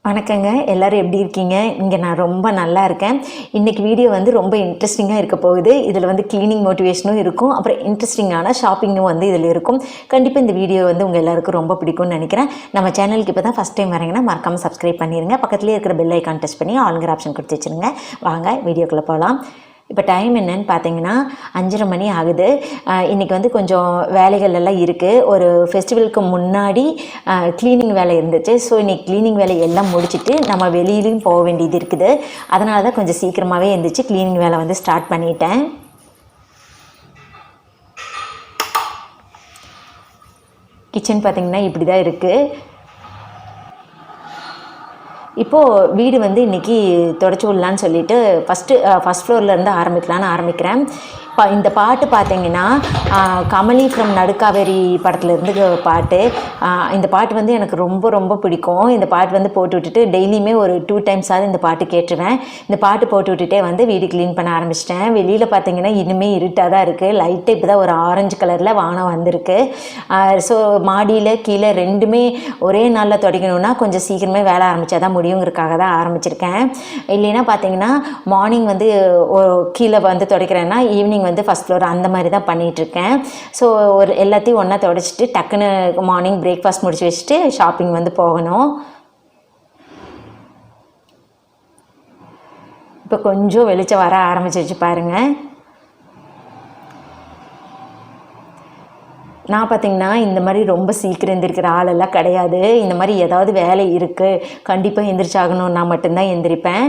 வணக்கங்க, எல்லோரும் எப்படி இருக்கீங்க? இங்கே நான் ரொம்ப நல்லா இருக்கேன். இன்றைக்கி வீடியோ வந்து ரொம்ப இன்ட்ரெஸ்டிங்காக இருக்க போகுது. இதில் வந்து க்ளீனிங் மோட்டிவேஷனும் இருக்கும், அப்புறம் இன்ட்ரெஸ்டிங்கான ஷாப்பிங்கும் வந்து இதில் இருக்கும். கண்டிப்பாக இந்த வீடியோ வந்து உங்கள் எல்லாருக்கும் ரொம்ப பிடிக்கும்னு நினைக்கிறேன். நம்ம சேனலுக்கு இப்போ தான் ஃபஸ்ட் டைம் வரீங்கன்னா மறக்காமல் சப்ஸ்கிரைப் பண்ணிடுங்க. பக்கத்துலேயே இருக்கிற பெல் ஐக்கான் டச் பண்ணி ஆளுங்கிற ஆப்ஷன் கொடுத்து வச்சுருங்க. வாங்க வீடியோக்குள்ளே போகலாம். இப்போ டைம் என்னன்னு பார்த்தீங்கன்னா 5:30 மணி ஆகுது. இன்றைக்கி வந்து கொஞ்சம் வேலைகள் எல்லாம் இருக்குது. ஒரு ஃபெஸ்டிவலுக்கு முன்னாடி க்ளீனிங் வேலை இருந்துச்சு. ஸோ இன்றைக்கி க்ளீனிங் வேலை எல்லாம் முடிச்சுட்டு நம்ம வெளியிலையும் போக வேண்டியது இருக்குது. அதனால தான் கொஞ்சம் சீக்கிரமாகவே இருந்துச்சு க்ளீனிங் வேலை வந்து ஸ்டார்ட் பண்ணிட்டேன். கிச்சன் பார்த்திங்கன்னா இப்படி தான் இருக்குது. இப்போது வீடு வந்து இன்றைக்கி தொடச்சி விடலான்னு சொல்லிவிட்டு ஃபஸ்ட் ஃப்ளோர்லேருந்து ஆரம்பிக்கலான்னு ஆரம்பிக்கிறேன். இந்த பாட்டு பார்த்தீங்கன்னா கமலி ஃப்ரம் நடுக்காவேரி படத்துலேருந்து பாட்டு. இந்த பாட்டு வந்து எனக்கு ரொம்ப ரொம்ப பிடிக்கும். இந்த பாட்டு வந்து போட்டு விட்டுட்டு டெய்லியுமே ஒரு 2 டைம்ஸாவது இந்த பாட்டு கேட்டுருவேன். இந்த பாட்டு போட்டு விட்டுட்டே வந்து வீடு க்ளீன் பண்ண ஆரம்பிச்சிட்டேன். வெளியில் பார்த்தீங்கன்னா இன்னுமே இருட்டாக தான் இருக்குது. லைட்டு இப்போ தான் ஒரு ஆரஞ்சு கலரில் வானம் வந்திருக்கு. ஸோ மாடியில் கீழே ரெண்டுமே ஒரே நாளில் துடைக்கணுன்னா கொஞ்சம் சீக்கிரமே வேலை ஆரம்பித்தா தான் முடியுங்கிறதுக்காக தான் ஆரம்பிச்சிருக்கேன். இல்லைன்னா பார்த்தீங்கன்னா மார்னிங் வந்து கீழே வந்து துடைக்கிறேன்னா ஈவினிங் வந்து ஃபஸ்ட் ஃப்ளோர் அந்த மாதிரி தான் பண்ணிகிட்ருக்கேன். ஸோ ஒரு எல்லாத்தையும் ஒன்றா துடைச்சிட்டு டக்குன்னு மார்னிங் பிரேக்ஃபாஸ்ட் முடிச்சு வச்சுட்டு ஷாப்பிங் வந்து போகணும். இப்போ கொஞ்சம் வெளிச்சம் வர ஆரம்பிச்சிருச்சு பாருங்கள். நான் பார்த்திங்கன்னா இந்த மாதிரி ரொம்ப சீக்கிரம் எந்திரிக்கிற ஆளெல்லாம் கிடையாது. இந்த மாதிரி ஏதாவது வேலை இருக்குது கண்டிப்பாக எந்திரிச்சாகணுன்னா மட்டும்தான் எந்திரிப்பேன்.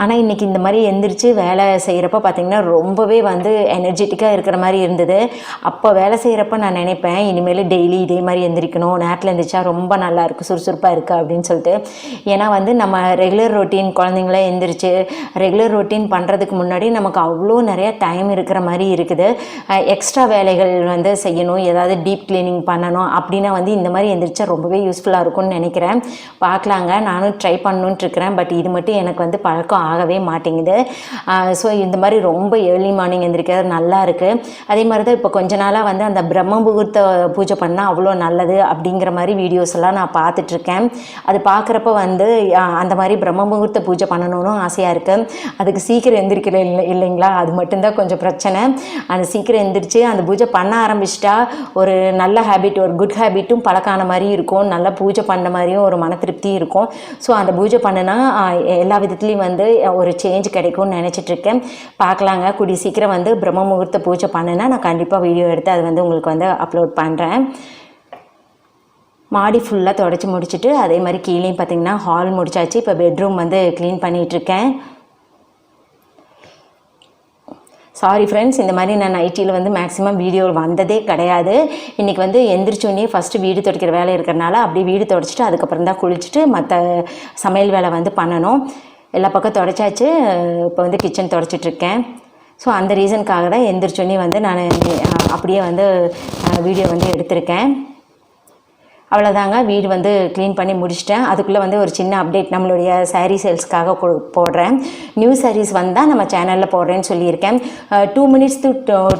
ஆனால் இன்றைக்கி இந்த மாதிரி எந்திரிச்சு வேலை செய்கிறப்ப பார்த்திங்கன்னா ரொம்பவே வந்து எனர்ஜெட்டிக்காக இருக்கிற மாதிரி இருந்தது. அப்போ வேலை செய்கிறப்ப நான் நினைப்பேன் இனிமேல் டெய்லி இதே மாதிரி எந்திரிக்கணும், நேரத்தில் எந்திரிச்சா ரொம்ப நல்லாயிருக்கு, சுறுசுறுப்பாக இருக்குது அப்படின்னு சொல்லிட்டு. ஏன்னா வந்து நம்ம ரெகுலர் ரொட்டீன் குழந்தைங்கள எந்திரிச்சு ரெகுலர் ரொட்டீன் பண்ணுறதுக்கு முன்னாடி நமக்கு அவ்வளோ நிறையா டைம் இருக்கிற மாதிரி இருக்குது. எக்ஸ்ட்ரா வேலைகள் வந்து செய்யணும், ஏதாவது டீப் க்ளீனிங் பண்ணணும் அப்படின்னா வந்து இந்த மாதிரி எந்திரிச்சா ரொம்பவே யூஸ்ஃபுல்லாக இருக்கும்னு நினைக்கிறேன். பார்க்கலாங்க, நானும் ட்ரை பண்ணணுன்ட்டு இருக்கிறேன். பட் இது மட்டும் எனக்கு வந்து பழக்கம் ஆகவே மாட்டேங்குது. ஸோ இந்த மாதிரி ரொம்ப ஏர்லி மார்னிங் எந்திரிக்கிறது நல்லா இருக்குது. அதே மாதிரி தான் இப்போ கொஞ்ச நாளாக வந்து அந்த பிரம்ம முகூர்த்த பூஜை பண்ணால் அவ்வளோ நல்லது அப்படிங்கிற மாதிரி வீடியோஸ் எல்லாம் நான் பார்த்துட்ருக்கேன். அது பார்க்குறப்ப வந்து அந்த மாதிரி பிரம்ம முகூர்த்த பூஜை பண்ணணும்னு ஆசையாக இருக்குது. அதுக்கு சீக்கிரம் எந்திரிக்கிற இல்லைங்களா, அது மட்டும்தான் கொஞ்சம் பிரச்சனை. அந்த சீக்கிரம் எந்திரிச்சு அந்த பூஜை பண்ண ஆரம்பிச்சிட்டா ஒரு நல்ல ஹேபிட், ஒரு குட் ஹேபிட்டும் பழக்கான மாதிரி இருக்கும், நல்லா பூஜை பண்ண மாதிரியும் ஒரு மன திருப்தி இருக்கும். ஸோ அந்த பூஜை பண்ணுனா எல்லா விதத்துலேயும் வந்து ஒரு சேஞ்ச் கிடைக்கும்னு நினச்சிட்ருக்கேன். பார்க்கலாங்க, கூடிய சீக்கிரம் வந்து பிரம்ம முகூர்த்த பூஜை பண்ணுனா நான் கண்டிப்பாக வீடியோ எடுத்து அது வந்து உங்களுக்கு வந்து அப்லோட் பண்ணுறேன். மாடி ஃபுல்லாக துடைச்சி முடிச்சுட்டு அதே மாதிரி கீழேயும் பார்த்திங்கன்னா ஹால் முடிச்சாச்சு. இப்போ பெட்ரூம் வந்து க்ளீன் பண்ணிகிட்ருக்கேன். சாரி ஃப்ரெண்ட்ஸ், இந்த மாதிரி நான் நைட்டியில் வந்து மேக்ஸிமம் வீடியோ வந்ததே கிடையாது. இன்றைக்கி வந்து எந்திரிச்சோடனே ஃபஸ்ட்டு வீடு துடைக்கிற வேலை இருக்கிறனால அப்படியே வீடு துடைச்சிட்டு அதுக்கப்புறம் தான் குளிச்சுட்டு மற்ற சமையல் வேலை வந்து பண்ணணும். எல்லா பக்கம் துடைச்சாச்சு. இப்போ வந்து கிச்சன் துடைச்சிட்ருக்கேன். ஸோ அந்த ரீசனுக்காக தான் எந்திரிச்சோடனே வந்து நான் அப்படியே வந்து வீடியோ வந்து எடுத்திருக்கேன். அவ்வளோதாங்க, வீடு வந்து க்ளீன் பண்ணி முடிச்சிட்டேன். அதுக்குள்ளே வந்து ஒரு சின்ன அப்டேட் நம்மளுடைய சாரீ சேல்ஸ்க்காக போடுறேன். நியூ சாரீஸ் வந்தால் நம்ம சேனலில் போடுறேன்னு சொல்லியிருக்கேன். 2 மினிட்ஸ் to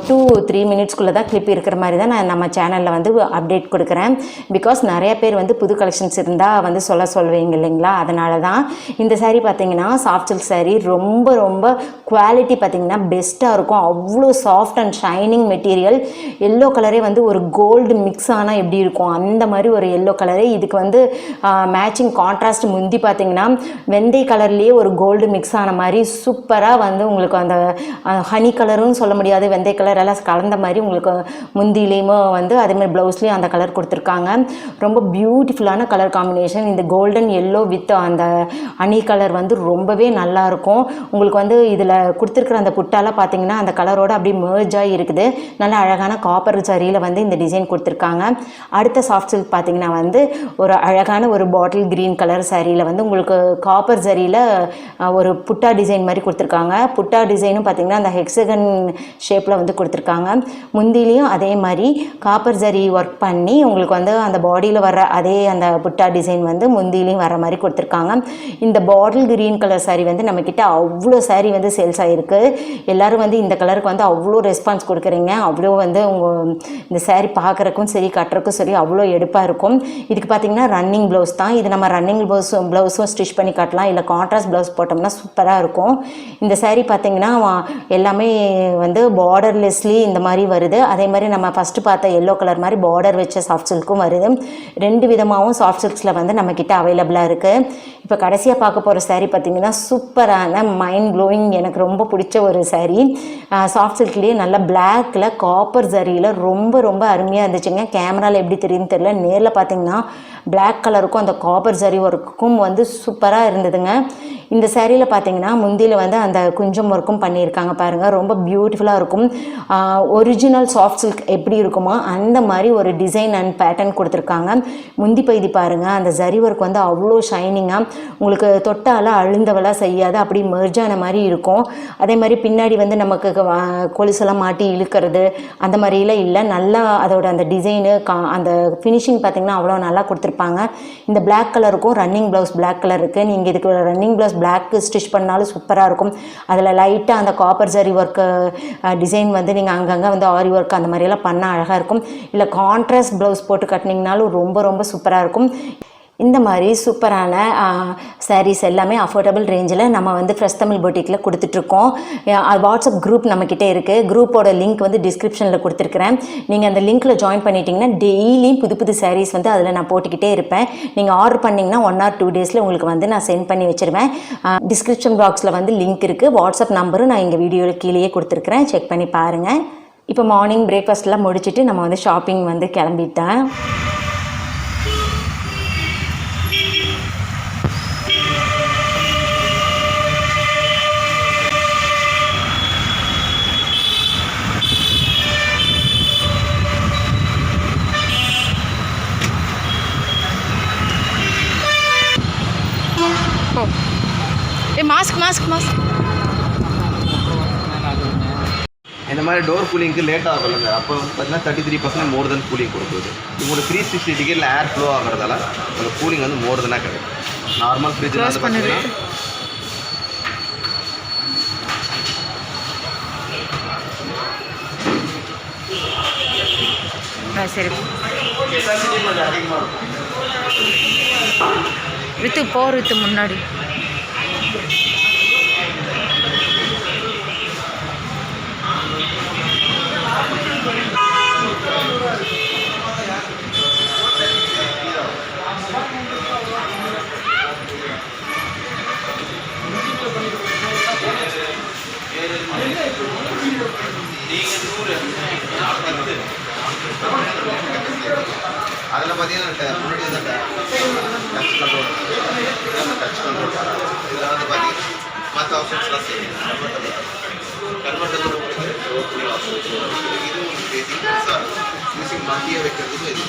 2-3 மினிட்ஸ்க்குள்ளே தான் கிளிப் இருக்கிற மாதிரி தான் நான் நம்ம சேனலில் வந்து அப்டேட் கொடுக்குறேன். பிகாஸ் நிறைய பேர் வந்து புது கலெக்ஷன்ஸ் இருந்தால் வந்து சொல்லுவீங்க இல்லைங்களா, அதனால தான். இந்த சாரீ பார்த்திங்கன்னா சாஃப்ட் சில்க் சாரீ, ரொம்ப ரொம்ப குவாலிட்டி பார்த்திங்கன்னா பெஸ்ட்டாக இருக்கும். அவ்வளோ soft and shining material. Yellow கலரே வந்து ஒரு கோல்டு மிக்ஸ் ஆனால் எப்படி இருக்கும் அந்த மாதிரி ஒரு எல்லோ கலரு. இதுக்கு வந்து மேட்சிங் கான்ட்ராஸ்ட் முந்தி பார்த்தீங்கன்னா வெந்தய கலர்லேயே ஒரு கோல்டு மிக்ஸ் ஆன மாதிரி சூப்பராக வந்து உங்களுக்கு அந்த ஹனி கலரும் சொல்ல முடியாது, வெந்தய கலர் எல்லாம் கலந்த மாதிரி உங்களுக்கு முந்திலேயுமே வந்து அதேமாதிரி ப்ளவுஸ்லேயும் அந்த கலர் கொடுத்துருக்காங்க. ரொம்ப பியூட்டிஃபுல்லான கலர் காம்பினேஷன். இந்த கோல்டன் எல்லோ வித் அந்த ஹனி கலர் வந்து ரொம்பவே நல்லாயிருக்கும். உங்களுக்கு வந்து இதில் கொடுத்துருக்குற அந்த புட்டாலாம் பார்த்தீங்கன்னா அந்த கலரோட அப்படியே மெர்ஜாக இருக்குது. நல்ல அழகான காப்பர் சரியில் வந்து இந்த டிசைன் கொடுத்துருக்காங்க. அடுத்த சாஃப்ட் சில்க் பார்த்தீங்கன்னா வந்து ஒரு அழகான ஒரு பாட்டில் க்ரீன் கலர் சாரியில் வந்து உங்களுக்கு காப்பர் சரியில் ஒரு புட்டா டிசைன் மாதிரி கொடுத்துருக்காங்க. புட்டா டிசைனும் பார்த்திங்கன்னா அந்த ஹெக்ஸகன் ஷேப்பில் வந்து கொடுத்துருக்காங்க. முந்திலையும் அதே மாதிரி காப்பர் சரி ஒர்க் பண்ணி உங்களுக்கு வந்து அந்த பாடியில் வர்ற அதே அந்த புட்டா டிசைன் வந்து முந்திலையும் வர மாதிரி கொடுத்துருக்காங்க. இந்த பாட்டில் க்ரீன் கலர் சாரி வந்து நம்மக்கிட்ட அவ்வளோ சாரி வந்து சேல்ஸ் ஆகிருக்கு. எல்லோரும் வந்து இந்த கலருக்கு வந்து அவ்வளோ ரெஸ்பான்ஸ் கொடுக்குறீங்க. அவ்வளோ வந்து உங்கள் இந்த சாரி பார்க்குறக்கும் சரி கட்டுறக்கும் சரி அவ்வளோ எடுப்பாக இருக்கும். இருக்கும். இதுக்கு பார்த்திங்கன்னா ரன்னிங் ப்ளவுஸ் தான். இது நம்ம ரன்னிங் ப்ளவுஸும் ஸ்டிச் பண்ணி காட்டலாம், இல்லை கான்ட்ராஸ்ட் ப்ளவுஸ் போட்டோம்னா சூப்பராக இருக்கும். இந்த சாரீ பார்த்திங்கன்னா எல்லாமே வந்து பார்டர்லெஸ்லி இந்த மாதிரி வருது. அதே மாதிரி நம்ம ஃபஸ்ட்டு பார்த்த எல்லோ கலர் மாதிரி பார்டர் வச்ச சாஃப்ட் சில்க்கும் வருது. 2 விதமாகவும் சாஃப்ட் சில்க்ஸில் வந்து நம்மக்கிட்ட அவைலபிளாக இருக்குது. இப்போ கடைசியாக பார்க்க போகிற சாரீ பார்த்திங்கன்னா சூப்பரான மைண்ட் ப்ளோயிங், எனக்கு ரொம்ப பிடிச்ச ஒரு சாரீ. சாஃப்ட் சில்க்லேயே நல்லா பிளாக்கில் காப்பர் ஜரியில் ரொம்ப ரொம்ப அருமையாக இருந்துச்சுங்க. கேமராவில் எப்படி தெரியுதுன்னு தெரியல, நேரில் பார்த்திங்கன்னா பிளாக் கலருக்கும் அந்த காப்பர் ஜரி ஒர்க்குக்கும் வந்து சூப்பராக இருந்ததுங்க. இந்த சேரீயில் பார்த்தீங்கன்னா முந்தியில் வந்து அந்த குஞ்சம் ஒர்க்கும் பண்ணியிருக்காங்க பாருங்கள், ரொம்ப பியூட்டிஃபுல்லாக இருக்கும். ஒரிஜினல் சாஃப்ட் சில்க் எப்படி இருக்குமோ அந்த மாதிரி ஒரு டிசைன் அண்ட் பேட்டர்ன் கொடுத்துருக்காங்க. முந்தி பகுதி பாருங்கள், அந்த ஜரி ஒர்க் வந்து அவ்வளோ ஷைனிங்காக, உங்களுக்கு தொட்டால் அழுந்தவெல்லாம் செய்யாது, அப்படி மெர்ஜான மாதிரி இருக்கும். அதே மாதிரி பின்னாடி வந்து நமக்கு கொலுசெல்லாம் மாட்டி இழுக்கிறது அந்த மாதிரிலாம் இல்லை. நல்லா அதோட அந்த டிசைனு அந்த ஃபினிஷிங் பார்த்திங்கன்னா அவ்வளோ நல்லா கொடுத்துருப்பாங்க. இந்த பிளாக் கலருக்கும் ரன்னிங் ப்ளவுஸ் பிளாக் கலர் இருக்குது. நீங்கள் இதுக்கு ரன்னிங் ப்ளவுஸ் பிளாக் ஸ்டிச் பண்ணாலும் சூப்பராக இருக்கும். அதில் லைட்டாக அந்த காப்பர் ஜரி ஒர்க்கு டிசைன் வந்து நீங்கள் அங்கங்கே வந்து ஆரி ஒர்க் அந்த மாதிரியெல்லாம் பண்ணால் அழகாக இருக்கும். இல்லை கான்ட்ராஸ்ட் ப்ளவுஸ் போட்டு கட்டினீங்கனாலும் ரொம்ப ரொம்ப சூப்பராக இருக்கும். இந்த மாதிரி சூப்பரான சாரீஸ் எல்லாமே அஃபோர்டபுள் ரேஞ்சில் நம்ம வந்து ஃப்ரெஷ் தமிழ் பொட்டிக்கில் கொடுத்துட்ருக்கோம். வாட்ஸ்அப் குரூப் நம்மக்கிட்டே இருக்குது. குரூப்போட லிங்க் வந்து டிஸ்கிரிப்ஷனில் கொடுத்துருக்குறேன். நீங்கள் அந்த லிங்க்கில் ஜாயின் பண்ணிட்டீங்கன்னா டெய்லியும் புது புது சாரீஸ் வந்து அதில் நான் போட்டுக்கிட்டே இருப்பேன். நீங்கள் ஆர்டர் பண்ணிங்கன்னா 1 or 2 டேஸில் உங்களுக்கு வந்து நான் சென்ட் பண்ணி வச்சுருவேன். டிஸ்கிரிப்ஷன் பாக்ஸில் வந்து லிங்க் இருக்குது. வாட்ஸ்அப் நம்பரும் நான் எங்கள் வீடியோவில் கீழேயே கொடுத்துருக்குறேன், செக் பண்ணி பாருங்கள். இப்போ மார்னிங் பிரேக்ஃபாஸ்ட்லாம் முடிச்சுட்டு நம்ம வந்து ஷாப்பிங் வந்து கிளம்பிட்டேன். மாஸ்க் மாஸ்க் மாஸ்க் இந்த மாதிரி டோர் கூலிங்க்கு லேட் ஆகல. அப்போ வந்து பார்த்தீங்கன்னா 33% மோர் தென் கூலிங் கொடுக்குது. உங்களுக்கு 360 டிகிரியில் ஏர் ஃப்ளோ ஆகிறதால உங்களுக்கு கூலிங் வந்து மோர் தெனாக கிடைக்கும். நார்மல் ஃப்ரிட்ஜில் வந்து பார்த்தீங்கன்னா சரி வித்து போர் வித்து முன்னாடி அதில் பார்த்தீங்கன்னா முன்னாடி வந்து டச் கண்ட்ரோல், டச் கண்ட்ரோல் இதில் வந்து பார்த்தீங்கன்னா மற்ற ஆப்ஷன்ஸ்லாம் சரி கன்வெர்ட்டர் ஆப்ஷன்ஸ் இது உங்களுக்கு பேசிக் மியூசிக் மாட்டியே வைக்கிறதுக்கு இது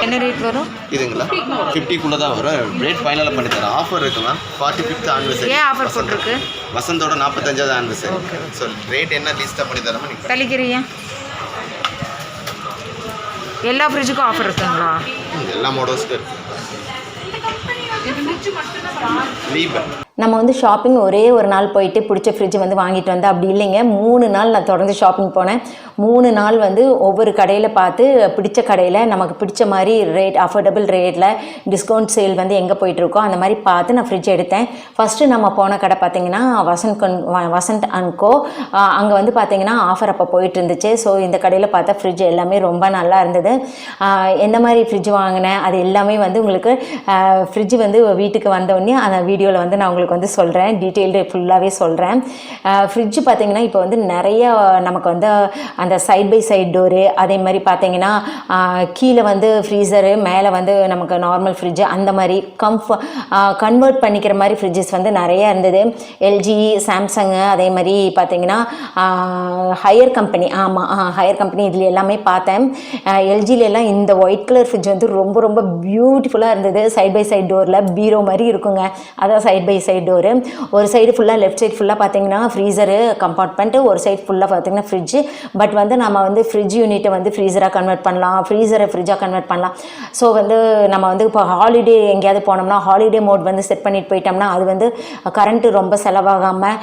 என்ன ரேட் வரும்? இதுங்களா 50க்குள்ளே தான் வரும். ரேட் ஃபைனலாக பண்ணி தரேன். ஆஃபர் இருக்குது மேம். 45th anniversary. ஏன் ஆஃபர் போட்டிருக்கு? வசந்தோட 45வது ஆனிவர்சரி. ஸோ ரேட் என்ன லீஸ்ட்டாக பண்ணி தரேன் நீங்கள் தள்ளிக்கிறீங்க. எல்லா ஃப்ரிட்ஜுக்கும் ஆஃபர் இருக்குங்களா? எல்லா மாடல்ஸ்க்கும் இருக்குது. நம்ம வந்து ஷாப்பிங் ஒரே ஒரு நாள் போயிட்டு பிடிச்ச ஃப்ரிட்ஜ் வந்து வாங்கிட்டு வந்தேன். அப்படி இல்லைங்க, 3 நாள் நான் தொடர்ந்து ஷாப்பிங் போனேன். 3 நாள் வந்து ஒவ்வொரு கடையில் பார்த்து பிடிச்ச கடையில் நமக்கு பிடிச்ச மாதிரி ரேட் அஃபோர்டபுள் ரேட்டில் டிஸ்கவுண்ட் சேல் வந்து எங்கே போயிட்டுருக்கோ அந்த மாதிரி பார்த்து நான் ஃப்ரிட்ஜ் எடுத்தேன். ஃபஸ்ட்டு நம்ம போன கடை பார்த்திங்கன்னா வசந்த் அண்ட் கோ. அங்கே வந்து பார்த்திங்கன்னா ஆஃபர் அப்போ போயிட்டு இருந்துச்சு. ஸோ இந்த கடையில் பார்த்தா ஃப்ரிட்ஜ் எல்லாமே ரொம்ப நல்லா இருந்தது. எந்த மாதிரி ஃப்ரிட்ஜ் வாங்கினேன் அது எல்லாமே வந்து உங்களுக்கு ஃப்ரிட்ஜ் வந்து வீட்டுக்கு வந்தோடனே அந்த வீடியோவில் வந்து நான் உங்களுக்கு வந்து சொல்கிறேன், டீட்டெயில்டு ஃபுல்லாகவே சொல்கிறேன். ஃப்ரிட்ஜ் பார்த்திங்கன்னா இப்போ வந்து நிறைய நமக்கு வந்து அந்த சைட் பை சைட் டோரு, அதே மாதிரி பார்த்திங்கன்னா கீழே வந்து ஃப்ரீசரு, மேலே வந்து நமக்கு நார்மல் ஃப்ரிட்ஜு, அந்த மாதிரி கன்வெர்ட் பண்ணிக்கிற மாதிரி ஃப்ரிட்ஜஸ் வந்து நிறையா இருந்தது. எல்ஜி, சாம்சங்கு, அதே மாதிரி பார்த்திங்கன்னா ஹையர் கம்பெனி, ஆமாம் ஹையர் கம்பெனி இதில் எல்லாமே பார்த்தேன். எல்ஜிலெல்லாம் இந்த ஒயிட் கலர் ஃப்ரிட்ஜ் வந்து ரொம்ப ரொம்ப பியூட்டிஃபுல்லாக இருந்தது. சைட் பை சைட் டோரில் பீரோ மாதிரி இருக்குங்க. அதான் side by side side door. ஒரு சைடு ஃபுல்லாக லெஃப்ட் சைடு ஃபுல்லாக பார்த்தீங்கன்னா ஃப்ரீசரு கம்பார்ட்மெண்ட்டு, ஒரு சைடு ஃபுல்லாக பார்த்தீங்கன்னா ஃப்ரிட்ஜு. பட் வந்து நம்ம வந்து ஃப்ரிட்ஜ் யூனிட்டை வந்து ஃப்ரீசராக கன்வெர்ட் பண்ணலாம், ஃப்ரீசரை ஃப்ரிட்ஜாக கன்வெர்ட் பண்ணலாம். ஸோ வந்து நம்ம வந்து இப்போ ஹாலிடே எங்கேயாவது போனோம்னா ஹாலிடே மோட் வந்து செட் பண்ணிட்டு போயிட்டோம்னா அது வந்து கரண்ட்டு ரொம்ப செலவாகாமல்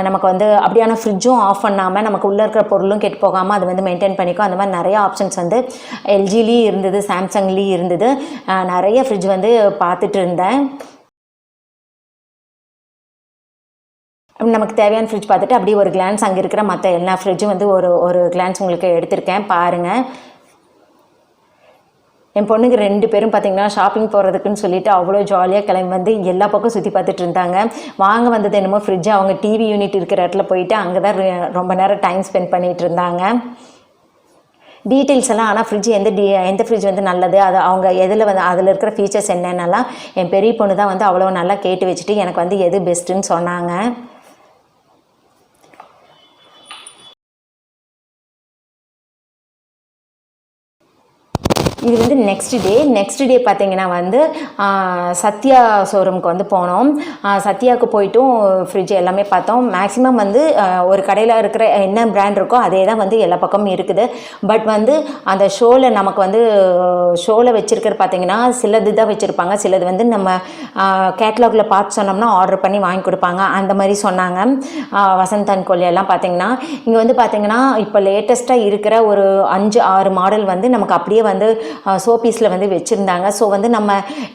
நமக்கு வந்து அப்படியான ஃப்ரிட்ஜும் ஆஃப் பண்ணாமல் நமக்கு உள்ளே இருக்கிற பொருளும் கெட்டு போகாமல் அது வந்து மெயின்டைன் பண்ணிக்கும். அந்த மாதிரி நிறைய ஆப்ஷன்ஸ் வந்து எல்ஜிலேயும் இருந்தது, சாம்சங்லேயும் இருந்தது. நிறைய ஃப்ரிட்ஜ் வந்து பார்த்துட்டு இருந்தேன். நமக்கு தேவையான ஃப்ரிட்ஜ் பார்த்துட்டு அப்படியே ஒரு கிளான்ஸ் அங்கே இருக்கிற மற்ற எல்லா ஃப்ரிட்ஜும் வந்து ஒரு கிளான்ஸ் உங்களுக்கு எடுத்திருக்கேன் பாருங்கள். என் பொண்ணுக்கு 2 பேரும் பார்த்திங்கன்னா ஷாப்பிங் போகிறதுக்குன்னு சொல்லிட்டு அவ்வளோ ஜாலியாக கிளம்பி வந்து எல்லா பக்கம் சுற்றி பார்த்துட்டு இருந்தாங்க. வாங்க வந்தது என்னமோ ஃப்ரிட்ஜு, அவங்க டிவி யூனிட் இருக்கிற இடத்துல போயிட்டு அங்கே தான் ரொம்ப நேரம் டைம் ஸ்பெண்ட் பண்ணிகிட்டு இருந்தாங்க. டீட்டெயில்ஸ் எல்லாம் ஆனால் ஃப்ரிட்ஜ் எந்த ஃப்ரிட்ஜ் வந்து நல்லது, அது அவங்க எதில் வந்து அதில் இருக்கிற ஃபீச்சர்ஸ் என்னென்னலாம் என் பெரிய பொண்ணு தான் வந்து அவ்வளோ நல்லா கேட்டு வச்சுட்டு எனக்கு வந்து எது பெஸ்ட்டுன்னு சொன்னாங்க. இது வந்து நெக்ஸ்ட் டே பார்த்தீங்கன்னா வந்து சத்யா ஷோரூமுக்கு வந்து போனோம். சத்யாவுக்கு போய்ட்டும் ஃப்ரிட்ஜ் எல்லாமே பார்த்தோம். மேக்ஸிமம் வந்து ஒரு கடையில் இருக்கிற என்ன பிராண்ட் இருக்கோ அதே தான் வந்து எல்லா பக்கமும் இருக்குது. பட் வந்து அந்த நமக்கு வந்து ஷோவில் வச்சுருக்கிற பார்த்தீங்கன்னா சிலது தான் வச்சுருப்பாங்க, சிலது வந்து நம்ம கேட்லாகில் பார்த்து சொன்னோம்னா ஆர்டர் பண்ணி வாங்கி கொடுப்பாங்க. அந்த மாதிரி சொன்னாங்க. வசந்த் அண்ட் கோ எல்லாம் பார்த்தீங்கன்னா இங்கே வந்து பார்த்தீங்கன்னா இப்போ லேட்டஸ்ட்டாக இருக்கிற ஒரு 5-6 மாடல் வந்து நமக்கு அப்படியே வந்து ஷோபீஸில் வந்து வச்சுருந்தாங்க. ஸோ வந்து நம்ம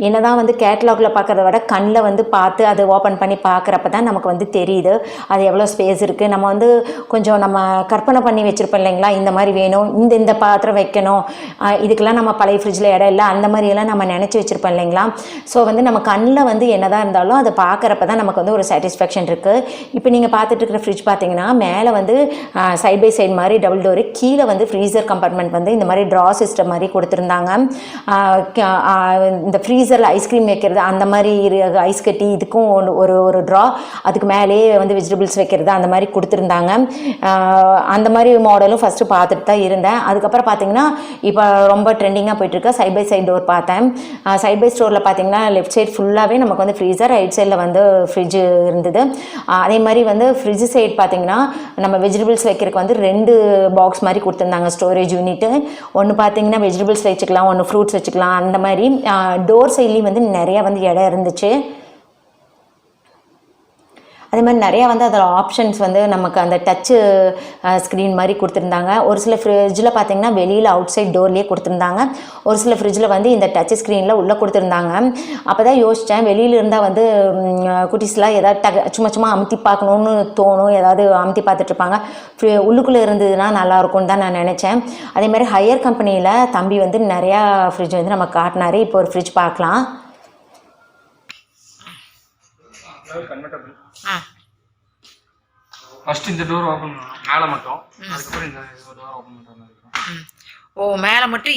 என்ன தான் வந்து கேட்லாகில் பார்க்குறத விட கண்ணில் வந்து பார்த்து அதை ஓப்பன் பண்ணி பார்க்குறப்ப தான் நமக்கு வந்து தெரியுது அது எவ்வளோ ஸ்பேஸ் இருக்குது. நம்ம வந்து கொஞ்சம் நம்ம கற்பனை பண்ணி வச்சுருப்போம் இல்லைங்களா, இந்த மாதிரி வேணும், இந்த பாத்திரம் வைக்கணும், இதுக்கெல்லாம் நம்ம பழைய ஃப்ரிட்ஜில் இடம் இல்லை, அந்த மாதிரியெல்லாம் நம்ம நினச்சி வச்சுருப்போம் இல்லைங்களா. ஸோ வந்து நம்ம கண்ணில் வந்து என்ன தான் இருந்தாலும் அதை பார்க்குறப்ப தான் நமக்கு வந்து ஒரு சாட்டிஸ்ஃபேக்ஷன் இருக்குது. இப்போ நீங்கள் பார்த்துட்டு இருக்கிற ஃப்ரிட்ஜ் பார்த்தீங்கன்னா மேலே வந்து சைட் பை சைடு மாதிரி டபுள் டோரு, கீழே வந்து ஃப்ரீசர் கம்பார்ட்மெண்ட் வந்து இந்த மாதிரி ட்ரா சிஸ்டம் மாதிரி கொடுத்துருந்தாங்க. இந்த ஃப்ரீசரில் ஐஸ்கிரீம் வைக்கிறது அந்த மாதிரி ஐஸ் கட்டி இதுக்கும் ஒரு ட்ரா, அதுக்கு மேலேயே வந்து வெஜிடபிள்ஸ் வைக்கிறது அந்த மாதிரி கொடுத்துருந்தாங்க. அந்த மாதிரி மாடலும் ஃபஸ்ட்டு பார்த்துட்டு தான் இருந்தேன். அதுக்கப்புறம் பார்த்தீங்கன்னா இப்போ ரொம்ப ட்ரெண்டிங்காக போயிட்டுருக்க சைட் பை சைட் டோர் பார்த்தேன். சைட் பை ஸ்டோரில் பார்த்தீங்கன்னா லெஃப்ட் சைட் ஃபுல்லாகவே நமக்கு வந்து ஃப்ரீசர், ரைட் சைடில் வந்து ஃப்ரிட்ஜு இருந்தது. அதே மாதிரி வந்து ஃப்ரிட்ஜ் சைட் பார்த்தீங்கன்னா நம்ம வெஜிடபிள்ஸ் வைக்கிறதுக்கு வந்து 2 பாக்ஸ் மாதிரி கொடுத்துருந்தாங்க ஸ்டோரேஜ் யூனிட்டு. ஒன்று பார்த்தீங்கன்னா வெஜிடபிள்ஸ் வச்சுக்கலாம், ஒன்று ஃப்ரூட்ஸ் வச்சுக்கலாம். அந்த மாதிரி டோர் சைட்லேயும் வந்து நிறையா வந்து இடம் இருந்துச்சு. அதே மாதிரி நிறையா வந்து அதில் ஆப்ஷன்ஸ் வந்து நமக்கு அந்த டச்சு ஸ்க்ரீன் மாதிரி கொடுத்துருந்தாங்க. ஒரு சில ஃப்ரிட்ஜில் பார்த்தீங்கன்னா வெளியில் அவுட் சைட் டோர்லேயே கொடுத்துருந்தாங்க, ஒரு சில ஃப்ரிட்ஜில் வந்து இந்த டச் ஸ்க்ரீனில் உள்ளே கொடுத்துருந்தாங்க. அப்போ தான் யோசித்தேன், வெளியில் இருந்தால் வந்து குட்டீஸ்லாம் ஏதாவது சும்மா அமுத்தி பார்க்கணுன்னு தோணும், ஏதாவது அமுத்தி பார்த்துட்ருப்பாங்க, உள்ளுக்குள்ளே இருந்ததுன்னா நல்லாயிருக்கும்னு தான் நான் நினச்சேன். அதேமாதிரி ஹையர் கம்பெனியில் தம்பி வந்து நிறையா ஃப்ரிட்ஜ் வந்து நம்ம காட்டினார். இப்போ ஒரு ஃப்ரிட்ஜ் பார்க்கலாம். ஃபர்ஸ்ட் இந்த டோர் ஓபன் பண்ணனும் மேல மட்டும், அதுக்கு அப்புறம் இந்த டோர் ஓபன் பண்ற மாதிரி இருக்கும். ஓ மேல மட்டும்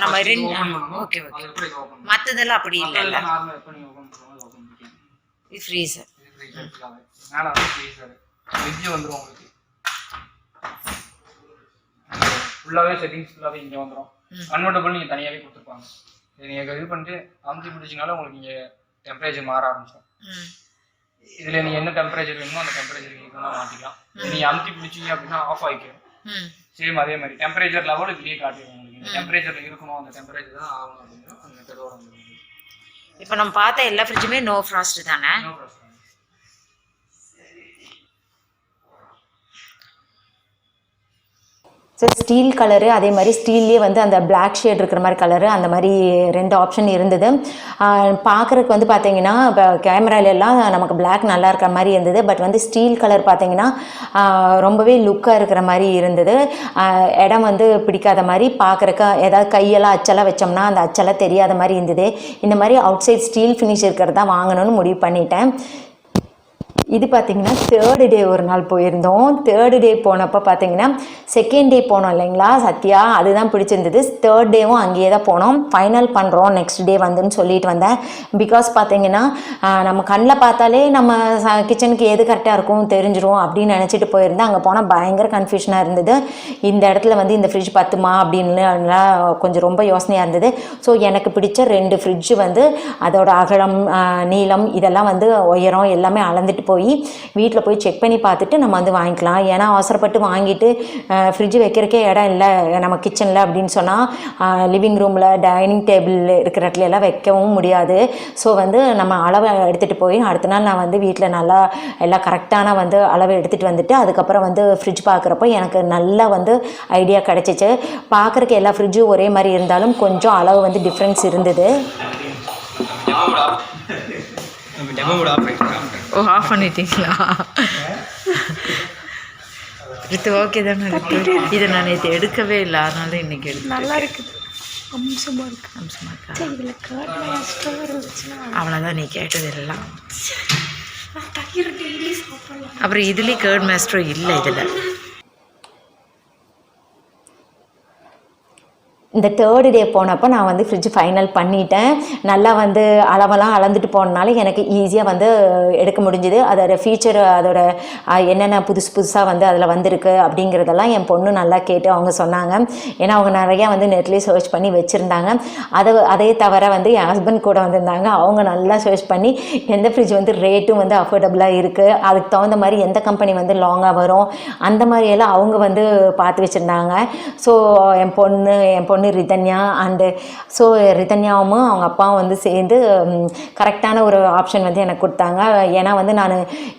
நம்ம ஓகே ஓகே, மத்ததெல்லாம் அப்படி இல்ல நார்மலா எப்ப நீங்க ஓபன் பண்ணுவீங்க ஓபன் பண்ணிக்கலாம். இது ஃப்ரீசர் மேல வந்து ஃப்ரீசர் ஃப்ரிட்ஜ் வந்துரும் உங்களுக்கு ஃபுல்லாவே செட்டிங்ஸ் ஃபுல்லாவே இங்க வந்துரும். கன்வெர்ட்டபிள் நீங்க தனியாவே கொடுத்துருப்பாங்க. நீங்க இது பண்ணிட்டு அமுத்தி பிடிச்சினால உங்களுக்கு இங்க டெம்பரேச்சர் மாற ஆரம்பிச்சிடும். இதுல நீங்க என்ன டெம்பரேச்சர் வேணுமோ அந்த டெம்பரேச்சர் ஈக்குவலா மாத்திக்கலாம். நீங்க அமுத்தி பிடிச்சீங்க அப்படின்னா ஆஃப் ஆயிக்கும். சேம் அதே மாதிரி டெம்பரேச்சர் லெவல் இதுலயே காட்டிடும் உங்களுக்கு. இந்த டெம்பரேச்சர்ல இருக்கணும், அந்த டெம்பரேச்சர் தான் ஆகணும் அப்படின்னா அந்த மெத்தடோட வந்துடும். இப்போ நம்ம பார்த்த எல்லா ஃப்ரிட்ஜுமே நோ ஃப்ராஸ்ட் தானே? No frost. So steel colour, அதே மாதிரி ஸ்டீல்லே வந்து அந்த பிளாக் ஷேட் இருக்கிற மாதிரி கலரு, அந்த மாதிரி 2 ஆப்ஷன் இருந்தது. பார்க்குறதுக்கு வந்து பார்த்தீங்கன்னா இப்போ கேமராலெல்லாம் நமக்கு பிளாக் நல்லா இருக்கிற மாதிரி இருந்தது. பட் வந்து ஸ்டீல் கலர் பார்த்தீங்கன்னா ரொம்பவே லுக்காக இருக்கிற மாதிரி இருந்தது. இடம் வந்து பிடிக்காத மாதிரி, பார்க்குறக்கு ஏதாவது கையெல்லாம் அச்செல்லாம் வச்சோம்னா அந்த அச்செல்லாம் தெரியாத மாதிரி இருந்தது. இந்த மாதிரி அவுட் சைட் ஸ்டீல் ஃபினிஷ் இருக்கிறது தான் வாங்கணும்னு முடிவு பண்ணிட்டேன். இது பார்த்திங்கன்னா தேர்டு டே ஒரு நாள் போயிருந்தோம். தேர்டு டே போனப்போ பார்த்திங்கன்னா செகண்ட் டே போனோம் இல்லைங்களா சத்யா, அதுதான் பிடிச்சிருந்தது. தேர்ட் டேவும் அங்கேயே தான் போனோம். ஃபைனல் பண்ணுறோம் நெக்ஸ்ட் டே வந்துன்னு சொல்லிட்டு வந்தேன். பிகாஸ் பார்த்திங்கன்னா நம்ம கண்ணில் பார்த்தாலே நம்ம கிச்சனுக்கு எது கரெக்டாக இருக்கும் தெரிஞ்சிடும் அப்படின்னு நினச்சிட்டு போயிருந்தேன். அங்கே போனால் பயங்கர கன்ஃபியூஷனாக இருந்தது. இந்த இடத்துல வந்து இந்த ஃப்ரிட்ஜ் பத்துமா அப்படின்னு கொஞ்சம் ரொம்ப யோசனையாக இருந்தது. ஸோ எனக்கு பிடிச்ச 2 ஃப்ரிட்ஜு வந்து அதோட அகலம் நீளம் இதெல்லாம் வந்து உயரம் எல்லாமே அளந்துட்டு போய் வீட்டில் போய் செக் பண்ணி பார்த்துட்டு நம்ம வந்து வாங்கிக்கலாம். ஏன்னா அவசரப்பட்டு வாங்கிட்டு ஃப்ரிட்ஜு வைக்கிறக்கே இடம் இல்லை நம்ம கிச்சனில் அப்படின்னு சொன்னால் லிவிங் ரூமில் டைனிங் டேபிள் இருக்கிற இடத்துல எல்லாம் வைக்கவும் முடியாது. ஸோ வந்து நம்ம அளவை எடுத்துகிட்டு போய் அடுத்த நாள் நான் வந்து வீட்டில் நல்லா எல்லாம் கரெக்டான வந்து அளவை எடுத்துகிட்டு வந்துட்டு அதுக்கப்புறம் வந்து ஃப்ரிட்ஜ் பார்க்குறப்போ எனக்கு நல்லா வந்து ஐடியா கிடச்சிச்சு. பார்க்குறக்கு எல்லா ஃப்ரிட்ஜும் ஒரே மாதிரி இருந்தாலும் கொஞ்சம் அளவு வந்து டிஃப்ரென்ஸ் இருந்தது. ஓ ஆஃப் பண்ணிட்டீங்களா? இது ஓகே தானே இருக்கு. இதை நான் நேற்று எடுக்கவே இல்லை, அதனால இன்னைக்கு எடுத்து. நல்லா இருக்குது, அம்சமாக இருக்கா? அவ்வளோதான், நீ கேட்டது எல்லாம். அப்புறம் இதுலேயும் கேர்ட் மாஸ்டரோ இல்லை இதில். இந்த தேர்டு டே போனப்போ நான் வந்து ஃப்ரிட்ஜ் ஃபைனல் பண்ணிட்டேன். நல்லா வந்து அளவெல்லாம் அளந்துட்டு போனனால எனக்கு ஈஸியாக வந்து எடுக்க முடிஞ்சுது. அதோட ஃபீச்சர் அதோட என்னென்ன புதுசாக வந்து அதில் வந்திருக்கு அப்படிங்கிறதெல்லாம் என் பொண்ணு நல்லா கேட்டு அவங்க சொன்னாங்க. ஏன்னா அவங்க நிறையா வந்து நெட்லேயே சர்ச் பண்ணி வச்சுருந்தாங்க. அதே தவிர வந்து என் ஹஸ்பண்ட் கூட வந்திருந்தாங்க. அவங்க நல்லா சர்ச் பண்ணி எந்த ஃப்ரிட்ஜ் வந்து ரேட்டும் வந்து அஃபோர்டபுளாக இருக்குது, அதுக்கு தகுந்த மாதிரி எந்த கம்பெனி வந்து லாங்காக வரும் அந்த மாதிரியெல்லாம் அவங்க வந்து பார்த்து வச்சுருந்தாங்க. ஸோ என் பொண்ணு ரிதன்யா அண்டு ஸோ ரிதன்யாவும் அவங்க அப்பாவும் வந்து சேர்ந்து கரெக்டான ஒரு ஆப்ஷன் வந்து எனக்கு கொடுத்தாங்க. ஏன்னா வந்து நான்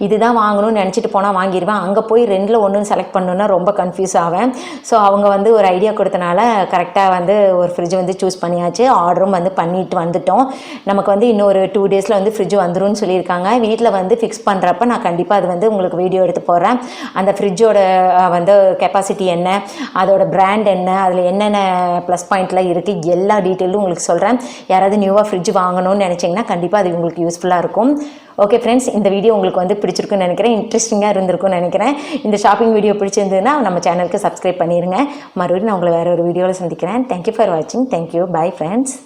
இதுதான் வாங்கணும்னு நினச்சிட்டு போனால் வாங்கிடுவேன், அங்கே போய் 2ல் 1 செலக்ட் பண்ணணுன்னா ரொம்ப கன்ஃபியூஸ் ஆவேன். ஸோ அவங்க வந்து ஒரு ஐடியா கொடுத்தனால கரெக்டாக வந்து ஒரு ஃப்ரிட்ஜ் வந்து சூஸ் பண்ணியாச்சு. ஆர்டரும் வந்து பண்ணிட்டு வந்துட்டோம். நமக்கு வந்து இன்னொரு 2 டேஸில் வந்து ஃப்ரிட்ஜ் வந்துரும்னு சொல்லியிருக்காங்க. வீட்டில் வந்து ஃபிக்ஸ் பண்ணுறப்ப நான் கண்டிப்பாக அது வந்து உங்களுக்கு வீடியோ எடுத்து போடுறேன். அந்த ஃப்ரிட்ஜோட வந்து கெப்பாசிட்டி என்ன, அதோட பிராண்ட் என்ன, அதில் என்னென்ன ப்ளஸ் பாயிண்ட்லாம் இருக்குது, எல்லா டீட்டெயிலும் உங்களுக்கு சொல்கிறேன். யாராவது நியூவாக ஃப்ரிட்ஜ் வாங்கணும்னு நினச்சிங்கன்னா கண்டிப்பாக அது உங்களுக்கு யூஸ்ஃபுல்லாக இருக்கும். ஓகே ஃப்ரெண்ட்ஸ், இந்த வீடியோ உங்களுக்கு வந்து பிடிச்சிருக்குன்னு நினைக்கிறேன், இன்ட்ரெஸ்டிங்காக இருந்திருக்கும்னு நினைக்கிறேன். இந்த ஷாப்பிங் வீடியோ பிடிச்சிருந்ததுன்னா நம்ம சேனலுக்கு சப்ஸ்கிரைப் பண்ணிடுங்க. மறுபடியும் நான் உங்களை வேறு ஒரு வீடியோவில் சந்திக்கிறேன். தேங்க்யூ ஃபார் வாட்சிங். தேங்க்யூ. Bye friends.